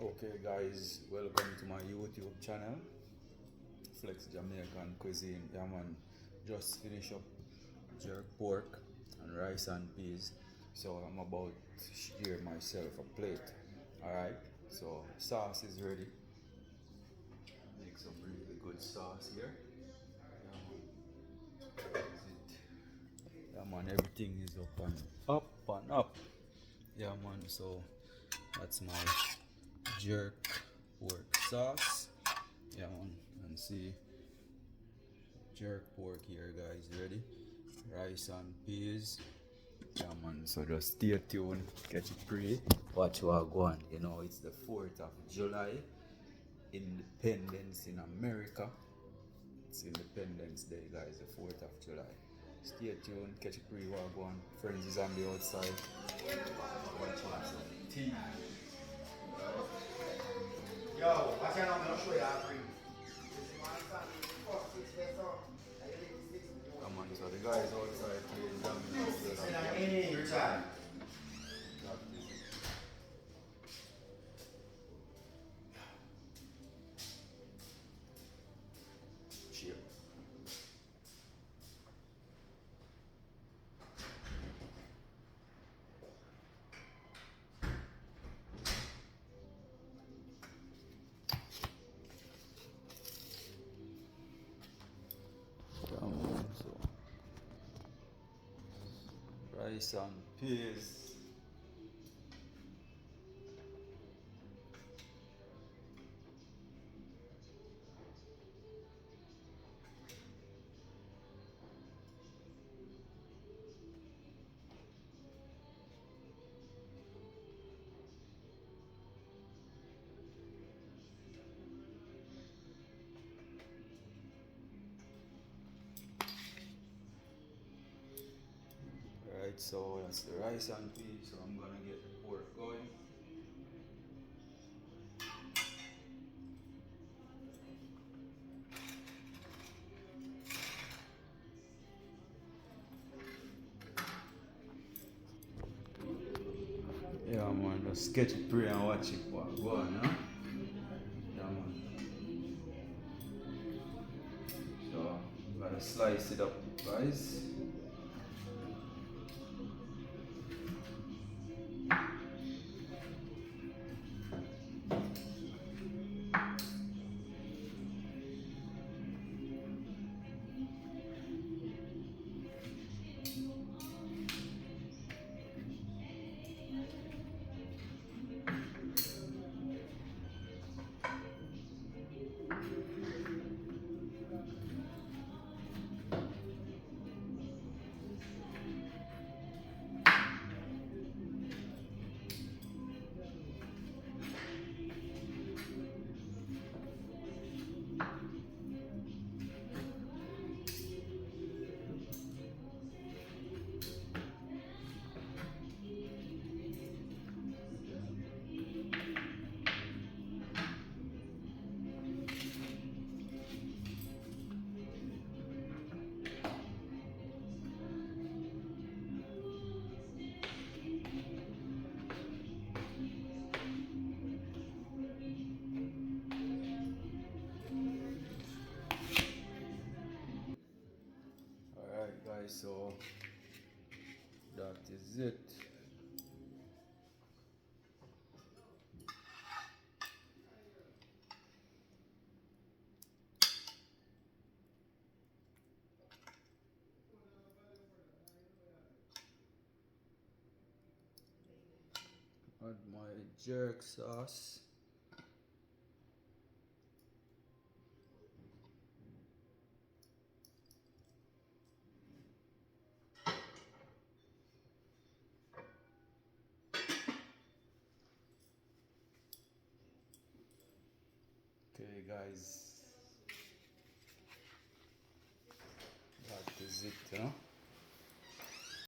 Okay guys, welcome to my YouTube channel, Flex Jamaican Cuisine. Yeah man, just finish up jerk pork and rice and peas. So I'm about to share myself a plate. Alright, so sauce is ready. Make some really good sauce here. Yeah man, everything is up and up. Yeah man, so that's my jerk pork sauce. Yeah man, and see jerk pork here guys, ready? Rice and peas. Yeah man, so just stay tuned, catch it pre. Watch what I go on. You know, it's the 4th of July, Independence in America. It's Independence Day guys, the 4th of July. Stay tuned, catch it pre what I go on. Friends is on the outside. Watch out some tea. Yo, watch out, I'm gonna show you how to bring. Come on, so the guys outside playing dominoes. Say that in your time. Cheers. Come on, so rice and peas. Alright, so that's the rice and peas. So I'm gonna get the pork going. Yeah man, just sketch it pre and watch it what go on, huh? Yeah man. So gotta slice it up guys. Alright guys, so that is it. Add my jerk sauce. Okay guys, that is it, you know.